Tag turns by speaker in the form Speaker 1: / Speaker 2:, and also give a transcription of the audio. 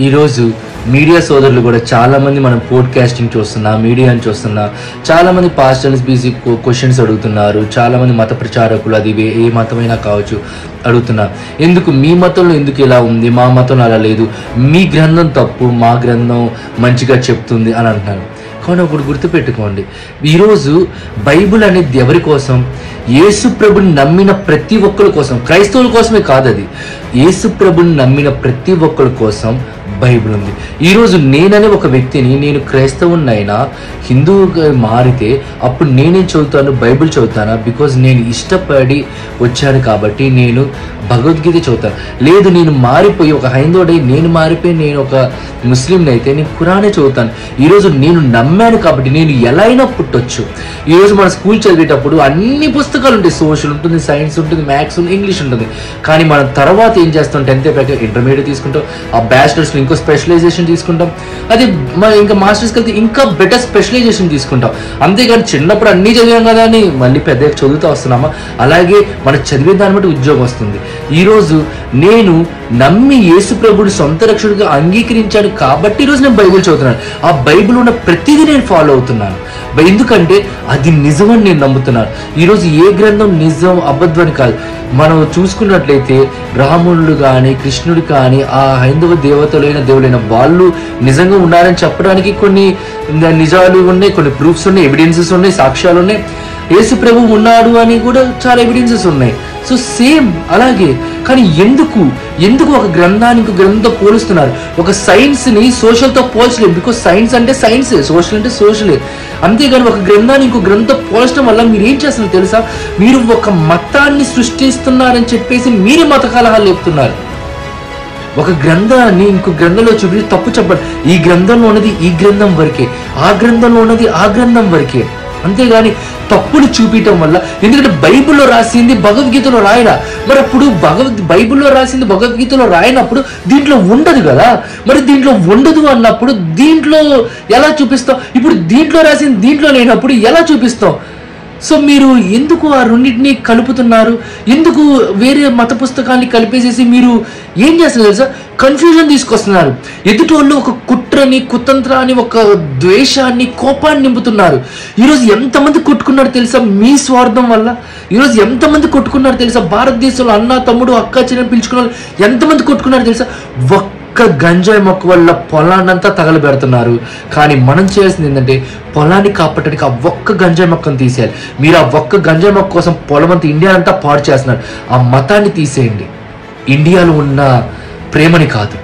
Speaker 1: ఈరోజు మీడియా సోదరులు కూడా చాలామంది మనం పోడ్కాస్టింగ్ చూస్తున్నా, మీడియాని చూస్తున్నా, చాలామంది పాస్టర్స్ బీసీ క్వశ్చన్స్ అడుగుతున్నారు. చాలామంది మత ప్రచారకులు, అది ఏ మతమైనా కావచ్చు, అడుగుతున్నారు. ఎందుకు మీ మతంలో ఎందుకు ఇలా ఉంది, మా మతంలో అలా లేదు, మీ గ్రంథం తప్పు, మా గ్రంథం మంచిగా చెప్తుంది అని అంటున్నారు. కానీ ఒకటి గుర్తుపెట్టుకోండి, ఈరోజు బైబిల్ అనేది ఎవరి కోసం? యేసు ప్రభుని నమ్మిన ప్రతి ఒక్కరి కోసం, క్రైస్తవుల కోసమే కాదు, అది యేసు ప్రభుని నమ్మిన ప్రతి ఒక్కరి కోసం బైబిల్ ఉంది. ఈరోజు నేననే ఒక వ్యక్తిని, నేను క్రైస్తవునైనా హిందువుగా మారితే అప్పుడు నేనేం చదువుతాను? బైబిల్ చదువుతానా? బికాజ్ నేను ఇష్టపడి వచ్చాను కాబట్టి నేను భగవద్గీత చదువుతాను. లేదు, నేను మారిపోయి ఒక హైందవుడై నేను మారిపోయి నేను ఒక ముస్లింని అయితే నేను ఖురానే చదువుతాను. ఈరోజు నేను నమ్మాను కాబట్టి నేను ఎలా అయినా పుట్టొచ్చు. ఈరోజు మన స్కూల్ చదివేటప్పుడు అన్ని పుస్తకాలు ఉంటాయి, సోషల్ ఉంటుంది, సైన్స్ ఉంటుంది, మ్యాథ్స్ ఉంటుంది, ఇంగ్లీష్ ఉంటుంది. కానీ మనం తర్వాత ఏం చేస్తాం? 10th ప్రకారం ఇంటర్మీడియట్ తీసుకుంటాం, ఆ బ్యాచిలర్స్ ఇంకో స్పెషలైజేషన్ తీసుకుంటాం, అది ఇంకా మాస్టర్స్కి వెళ్తే ఇంకా బెటర్ స్పెషలైజేషన్ తీసుకుంటాం. అంతేగాని చిన్నప్పుడు అన్నీ చదివాం కదా అని మళ్ళీ పెద్దగా చదువుతూ వస్తున్నామా? అలాగే మనం చదివే దాన్ని బట్టి ఉద్యోగం వస్తుంది. ఈరోజు నేను నమ్మి యేసు ప్రభుని సొంత రక్షకుడిగా అంగీకరించాను కాబట్టి ఈరోజు నేను బైబిల్ చదువుతున్నాను. ఆ బైబిల్ ఉన్న ప్రతిదీ నేను ఫాలో అవుతున్నాను. ఎందుకంటే అది నిజమని నేను నమ్ముతున్నాను. ఈరోజు ఏ గ్రంథం నిజం అబద్ధం అని కాదు. మనం చూసుకున్నట్లయితే రాముడు కానీ కృష్ణుడు కానీ ఆ హైందవ దేవతలైన దేవులైన వాళ్ళు నిజంగా ఉన్నారని చెప్పడానికి కొన్ని నిజాలు ఉన్నాయి, కొన్ని ప్రూఫ్స్ ఉన్నాయి, ఎవిడెన్సెస్ ఉన్నాయి, సాక్ష్యాలు ఉన్నాయి. యేసు ప్రభు ఉన్నాడు అని కూడా చాలా ఎవిడెన్సెస్ ఉన్నాయి. సో సేమ్ అలాగే. కానీ ఎందుకు ఒక గ్రంథాన్ని ఇంకో గ్రంథంతో పోలుస్తున్నారు? ఒక సైన్స్ని సోషల్తో పోల్చలేదు. బికాజ్ సైన్స్ అంటే సైన్సే, సోషల్ అంటే సోషలే. అంతేగాని ఒక గ్రంథాన్ని ఇంకో గ్రంథంతో పోల్చడం వల్ల మీరు ఏం చేస్తున్నారు తెలుసా? మీరు ఒక మతాన్ని సృష్టిస్తున్నారని చెప్పేసి మీరే మత కలహాలు లేపుతున్నారు. ఒక గ్రంథాన్ని ఇంకో గ్రంథంలో చూపించి తప్పు చెప్పండి. ఈ గ్రంథంలో ఉన్నది ఈ గ్రంథం వరకే, ఆ గ్రంథంలో ఉన్నది ఆ గ్రంథం వరకే. అంతేగాని తప్పులు చూపించడం వల్ల, ఎందుకంటే బైబిల్లో రాసింది భగవద్గీతలో రాయరా? మరి అప్పుడు బైబిల్లో రాసింది భగవద్గీతలో రాయనప్పుడు దీంట్లో ఉండదు కదా. మరి దీంట్లో ఉండదు అన్నప్పుడు దీంట్లో ఎలా చూపిస్తాం? ఇప్పుడు దీంట్లో రాసింది దీంట్లో లేనప్పుడు ఎలా చూపిస్తాం? సో మీరు ఎందుకు ఆ రెండింటినీ కలుపుతున్నారు? ఎందుకు వేరే మత పుస్తకాన్ని కలిపేసేసి మీరు ఏం చేస్తారు తెలుసా? కన్ఫ్యూజన్ తీసుకొస్తున్నారు. ఎదుటోళ్ళు ఒక కుట్రని, కుతంత్రాన్ని, ఒక ద్వేషాన్ని, కోపాన్ని నింపుతున్నారు. ఈరోజు ఎంతమంది కొట్టుకున్నారు తెలుసా? మీ స్వార్థం వల్ల. ఈరోజు ఎంతమంది కొట్టుకున్నారు తెలుసా? భారతదేశంలో అన్న, తమ్ముడు, అక్క, చెల్లెని పిలుచుకున్న వాళ్ళు ఎంతమంది కొట్టుకున్నారు తెలుసా? ఒక్క గంజాయి మొక్క వల్ల పొలాన్నంతా తగలబెడుతున్నారు. కానీ మనం చేయాల్సింది ఏంటంటే పొలాన్ని కాపాడటానికి ఆ ఒక్క గంజాయి మొక్కను తీసేయాలి. మీరు ఆ ఒక్క గంజాయి మొక్క కోసం పొలం అంతా, ఇండియా అంతా పాడు చేస్తున్నారు. ఆ మతాన్ని తీసేయండి, ఇండియాలో ఉన్న ప్రేమని కాదు.